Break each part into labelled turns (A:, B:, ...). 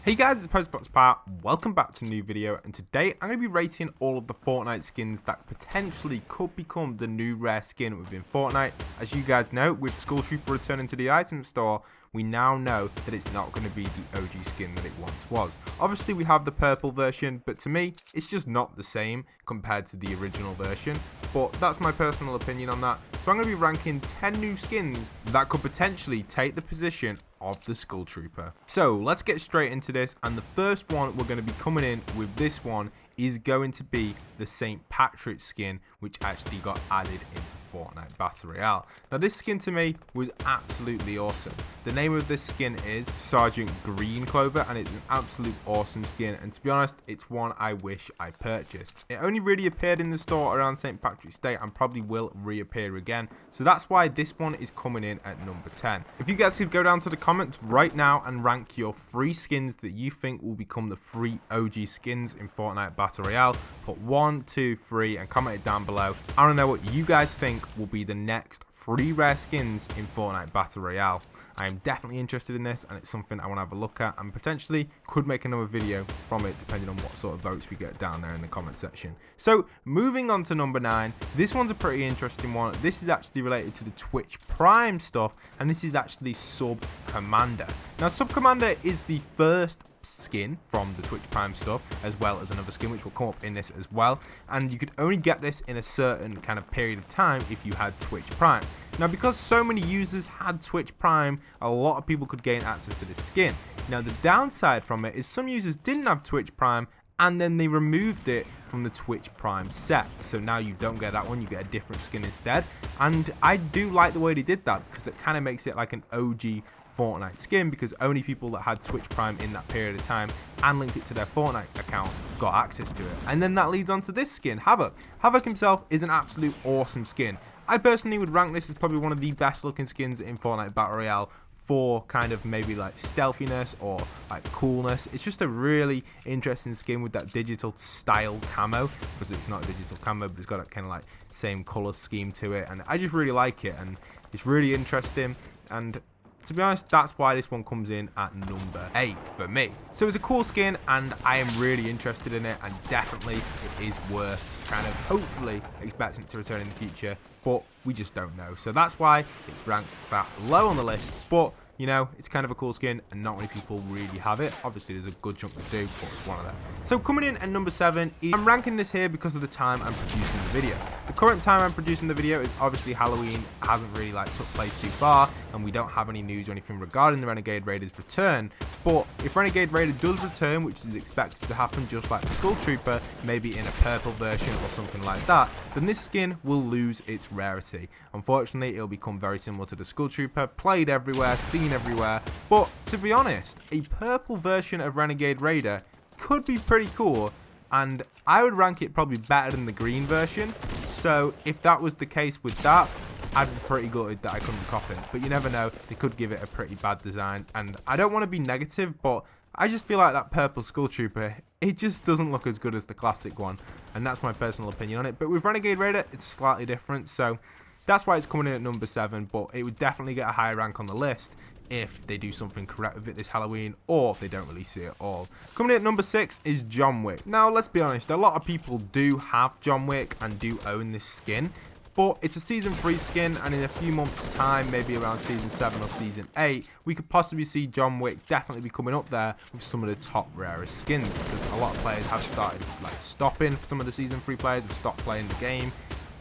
A: Hey guys, it's PostboxPower. Welcome back to a new video, and today I'm going to be rating all of the Fortnite skins that potentially could become the new rare skin within Fortnite. As you guys know, with Skull Trooper returning to the item store, we now know that it's not going to be the OG skin that it once was. Obviously we have the purple version, but to me it's just not the same compared to the original version, but that's my personal opinion on that. So I'm going to be ranking 10 new skins that could potentially take the position of the Skull Trooper. So let's get straight into this, and the first one we're going to be coming in with this one is going to be the St. Patrick's skin, which actually got added into Fortnite Battle Royale. Now this skin to me was absolutely awesome. The name of this skin is Sergeant Green Clover, and it's an absolute awesome skin, and to be honest it's one I wish I purchased. It only really appeared in the store around St. Patrick's Day and probably will reappear again, so that's why this one is coming in at number 10. If you guys could go down to the comments right now and rank your 3 skins that you think will become the 3 OG skins in Fortnite Battle Royale, put 1, 2, 3 and comment it down below. I want to know what you guys think will be the next 3 rare skins in Fortnite Battle Royale. I am definitely interested in this, and it's something I want to have a look at, and potentially could make another video from it depending on what sort of votes we get down there in the comment section. So moving on to number 9, this one's a pretty interesting one. This is actually related to the Twitch Prime stuff, and this is actually Sub Commander. Now Sub Commander is the first skin from the Twitch Prime stuff, as well as another skin which will come up in this as well, and you could only get this in a certain kind of period of time if you had Twitch Prime. Now because so many users had Twitch Prime, a lot of people could gain access to this skin. Now the downside from it is some users didn't have Twitch Prime, and then they removed it from the Twitch Prime set, so now you don't get that one, you get a different skin instead. And I do like the way they did that, because it kind of makes it like an OG Fortnite skin, because only people that had Twitch Prime in that period of time and linked it to their Fortnite account got access to it. And then that leads on to this skin, Havoc. Havoc himself is an absolute awesome skin. I personally would rank this as probably one of the best looking skins in Fortnite Battle Royale for kind of maybe like stealthiness or like coolness. It's just a really interesting skin with that digital style camo, because it's not a digital camo, but it's got that kind of like same color scheme to it, and I just really like it, and it's really interesting. And to be honest, that's why this one comes in at number 8 for me. So it's a cool skin, and I am really interested in it, and definitely it is worth kind of hopefully expecting it to return in the future, but we just don't know. So that's why it's ranked that low on the list, but you know, it's kind of a cool skin and not many people really have it. Obviously there's a good chunk that do, but it's one of them. So coming in at number 7, I'm ranking this here because of the time I'm producing the video. The current time I'm producing the video is obviously Halloween hasn't really like took place too far, and we don't have any news or anything regarding the Renegade Raider's return. But if Renegade Raider does return, which is expected to happen just like the Skull Trooper, maybe in a purple version or something like that, then this skin will lose its rarity. Unfortunately, it'll become very similar to the Skull Trooper, played everywhere, seen everywhere. But to be honest, a purple version of Renegade Raider could be pretty cool, and I would rank it probably better than the green version. So if that was the case with that, I'd be pretty gutted that I couldn't cop it, but you never know, they could give it a pretty bad design, and I don't want to be negative, but I just feel like that purple Skull Trooper, it just doesn't look as good as the classic one, and that's my personal opinion on it. But with Renegade Raider, it's slightly different, so that's why it's coming in at number 7, but it would definitely get a higher rank on the list if they do something correct with it this Halloween, or if they don't release it at all. Coming in at number 6 is John Wick. Now let's be honest, a lot of people do have John Wick and do own this skin, but it's a season 3 skin, and in a few months time, maybe around season 7 or season 8, we could possibly see John Wick definitely be coming up there with some of the top rarest skins, because a lot of players have started like stopping. Some of the season 3 players have stopped playing the game,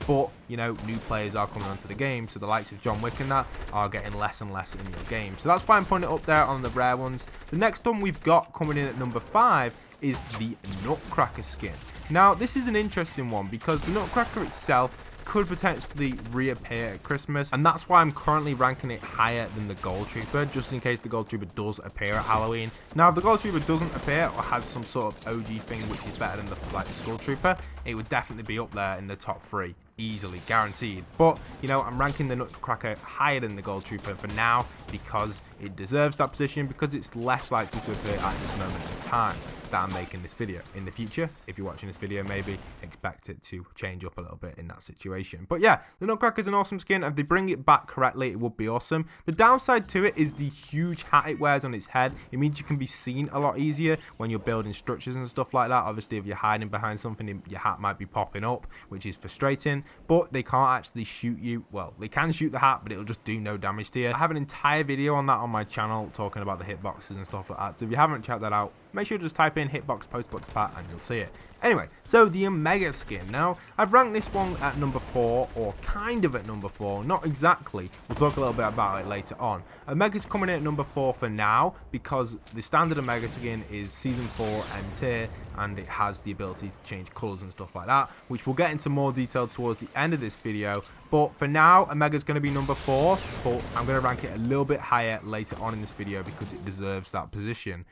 A: but you know, new players are coming onto the game, so the likes of John Wick and that are getting less and less in your game. So that's why I'm putting it up there on the rare ones. The next one we've got coming in at number 5 is the Nutcracker skin. Now this is an interesting one, because the Nutcracker itself could potentially reappear at Christmas, and that's why I'm currently ranking it higher than the Gold Trooper, just in case the Gold Trooper does appear at Halloween. Now if the Gold Trooper doesn't appear or has some sort of OG thing which is better than the Skull Trooper, it would definitely be up there in the top 3, easily, guaranteed. But you know, I'm ranking the Nutcracker higher than the Gold Trooper for now, because it deserves that position, because it's less likely to appear at this moment in time. that I'm making this video. In the future, if you're watching this video, maybe expect it to change up a little bit in that situation. But yeah, the Nutcracker's an awesome skin. If they bring it back correctly, it would be awesome. The downside to it is the huge hat it wears on its head. It means you can be seen a lot easier when you're building structures and stuff like that. Obviously, if you're hiding behind something, your hat might be popping up, which is frustrating. But they can't actually shoot you. Well, they can shoot the hat, but it'll just do no damage to you. I have an entire video on that on my channel talking about the hitboxes and stuff like that. So if you haven't checked that out, make sure to just type in hitbox postbox pat and you'll see it. Anyway, so the Omega skin. Now, I've ranked this one at number 4, or kind of at number 4, not exactly. We'll talk a little bit about it later on. Omega's coming in at number 4 for now, because the standard Omega skin is Season 4 M tier, and it has the ability to change colours and stuff like that, which we'll get into more detail towards the end of this video. But for now, Omega's going to be number 4, but I'm going to rank it a little bit higher later on in this video because it deserves that position.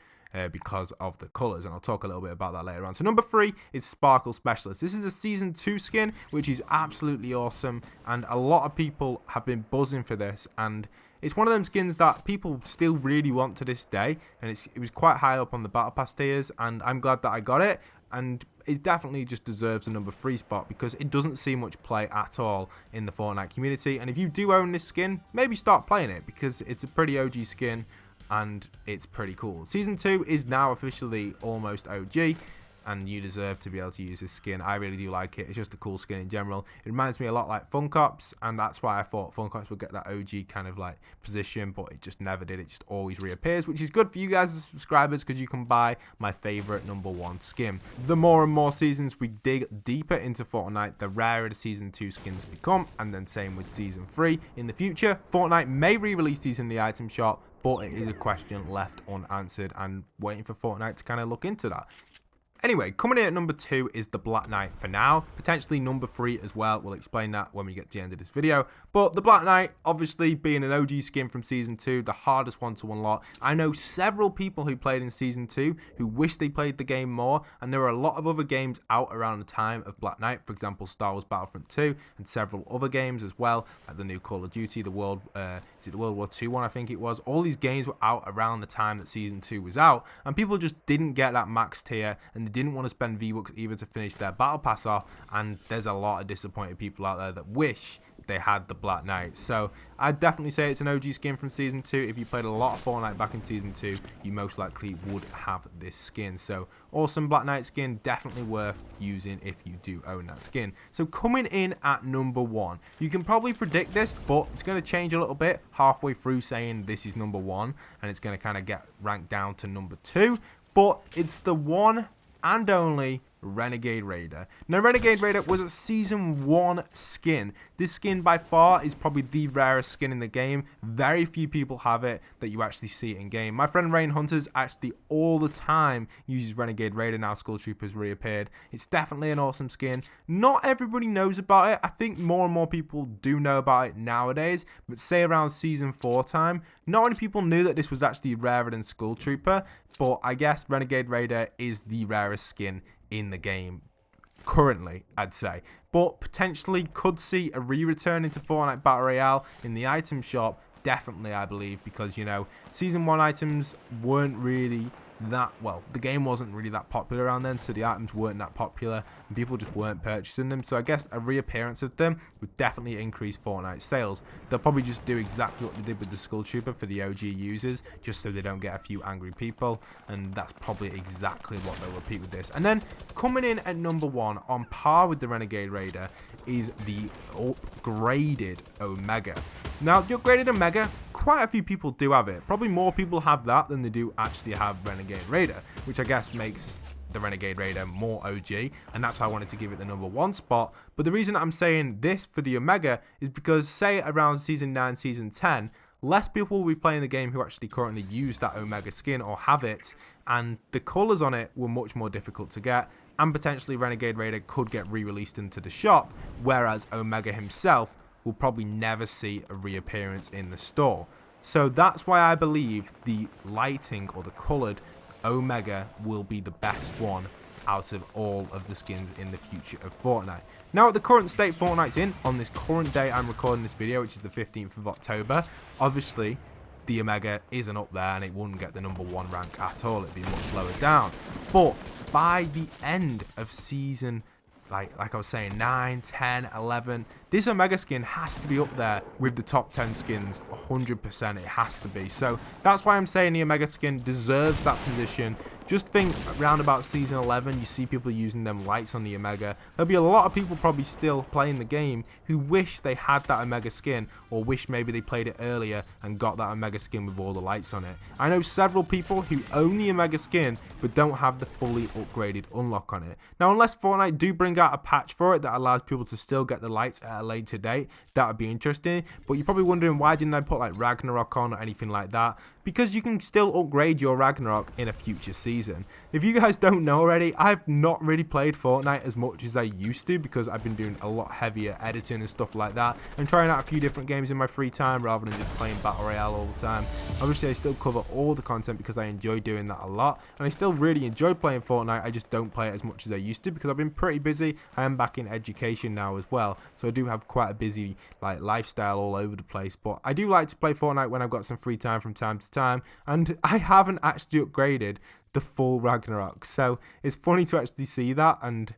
A: Because of the colours, and I'll talk a little bit about that later on. So number 3 is Sparkle Specialist. This is a Season 2 skin, which is absolutely awesome, and a lot of people have been buzzing for this, and it's one of them skins that people still really want to this day, and it was quite high up on the Battle Pass tiers, and I'm glad that I got it, and it definitely just deserves the number 3 spot because it doesn't see much play at all in the Fortnite community, and if you do own this skin, maybe start playing it because it's a pretty OG skin, and it's pretty cool. Season 2 is now officially almost OG, and you deserve to be able to use this skin. I really do like it. It's just a cool skin in general. It reminds me a lot like Funkops, and that's why I thought Funkops would get that OG kind of like position, but it just never did. It just always reappears, which is good for you guys as subscribers because you can buy my favorite number 1 skin. The more and more seasons we dig deeper into Fortnite, the rarer the Season 2 skins become, and then same with Season 3. In the future, Fortnite may re-release these in the item shop, but it is a question left unanswered and waiting for Fortnite to kind of look into that. Anyway, coming in at number 2 is the Black Knight for now. Potentially number 3 as well. We'll explain that when we get to the end of this video. But the Black Knight, obviously being an OG skin from Season 2, the hardest one to unlock. I know several people who played in Season 2 who wish they played the game more. And there are a lot of other games out around the time of Black Knight. For example, Star Wars Battlefront 2 and several other games as well. Like the new Call of Duty, the World War II one, I think it was. All these games were out around the time that Season 2 was out. And people just didn't get that max tier, and they didn't want to spend V-Bucks either to finish their Battle Pass off, and there's a lot of disappointed people out there that wish they had the Black Knight. So I'd definitely say it's an OG skin from Season 2. If you played a lot of Fortnite back in Season 2, you most likely would have this skin. So awesome Black Knight skin, definitely worth using if you do own that skin. So coming in at number 1, you can probably predict this, but it's going to change a little bit halfway through saying this is number 1, and it's going to kind of get ranked down to number 2, but it's the one and only Renegade Raider. Now, Renegade Raider was a Season 1 skin. This skin by far is probably the rarest skin in the game. Very few people have it that you actually see it in game. My friend Rain Hunters actually all the time uses Renegade Raider now Skull Troopers reappeared. It's definitely an awesome skin. Not everybody knows about it. I think more and more people do know about it nowadays, but say around Season 4 time, not many people knew that this was actually rarer than Skull Trooper, but I guess Renegade Raider is the rarest skin in the game currently, I'd say, but potentially could see a re-return into Fortnite Battle Royale in the item shop. Definitely, I believe, because, you know, Season 1 items weren't really that, well, the game wasn't really that popular around then, so the items weren't that popular and people just weren't purchasing them. So I guess a reappearance of them would definitely increase Fortnite sales. They'll probably just do exactly what they did with the Skull Trooper for the OG users, just so they don't get a few angry people, and that's probably exactly what they'll repeat with this. And then coming in at number 1 on par with the Renegade Raider is the upgraded Omega. Now, the upgraded Omega, quite a few people do have it. Probably more people have that than they do actually have Renegade Raider, which I guess makes the Renegade Raider more OG, and that's why I wanted to give it the number 1 spot. But the reason I'm saying this for the Omega is because, say, around Season 9, Season 10, less people will be playing the game who actually currently use that Omega skin or have it, and the colours on it were much more difficult to get, and potentially Renegade Raider could get re-released into the shop, whereas Omega himself will probably never see a reappearance in the store. So that's why I believe the lighting or the coloured Omega will be the best one out of all of the skins in the future of Fortnite. Now, at the current state Fortnite's in, on this current day I'm recording this video, which is the 15th of October, obviously the Omega isn't up there and it wouldn't get the number 1 rank at all. It'd be much lower down. But by the end of season, like I was saying, 9, 10, 11, this Omega skin has to be up there with the top 10 skins, 100%, it has to be. So that's why I'm saying the Omega skin deserves that position. Just think around about season 11, you see people using them lights on the Omega. There'll be a lot of people probably still playing the game who wish they had that Omega skin, or wish maybe they played it earlier and got that Omega skin with all the lights on it. I know several people who own the Omega skin but don't have the fully upgraded unlock on it. Now, unless Fortnite do bring out a patch for it that allows people to still get the lights at a later date, that would be interesting. But you're probably wondering, why didn't I put like Ragnarok on or anything like that? Because you can still upgrade your Ragnarok in a future season. If you guys don't know already, I've not really played Fortnite as much as I used to, because I've been doing a lot heavier editing and stuff like that, and trying out a few different games in my free time rather than just playing Battle Royale all the time. Obviously, I still cover all the content because I enjoy doing that a lot, and I still really enjoy playing Fortnite. I just don't play it as much as I used to because I've been pretty busy. I am back in education now as well, so I do have quite a busy lifestyle all over the place. But I do like to play Fortnite when I've got some free time from time to time, and I haven't actually upgraded the full Ragnarok, so it's funny to actually see that and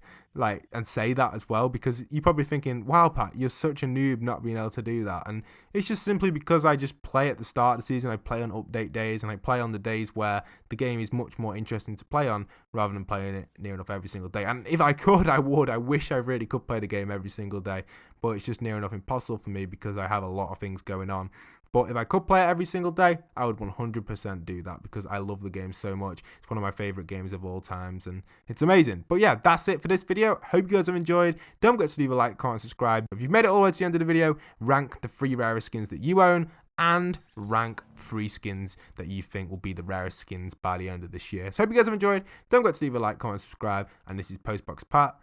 A: say that as well, because you're probably thinking, wow Pat, you're such a noob not being able to do that. And it's just simply because I just play at the start of the season, I play on update days, and I play on the days where the game is much more interesting to play on, rather than playing it near enough every single day. And if I could, I would. I wish I really could play the game every single day, but it's just near enough impossible for me because I have a lot of things going on. But if I could play it every single day, I would 100% do that, because I love the game so much. It's one of my favorite games of all times, and it's amazing. But yeah, that's it for this video. Hope you guys have enjoyed. Don't forget to leave a like, comment, subscribe. If you've made it all the way to the end of the video, rank the 3 rarest skins that you own, and rank 3 skins that you think will be the rarest skins by the end of this year. So hope you guys have enjoyed. Don't forget to leave a like, comment, subscribe. And this is Postbox Pat,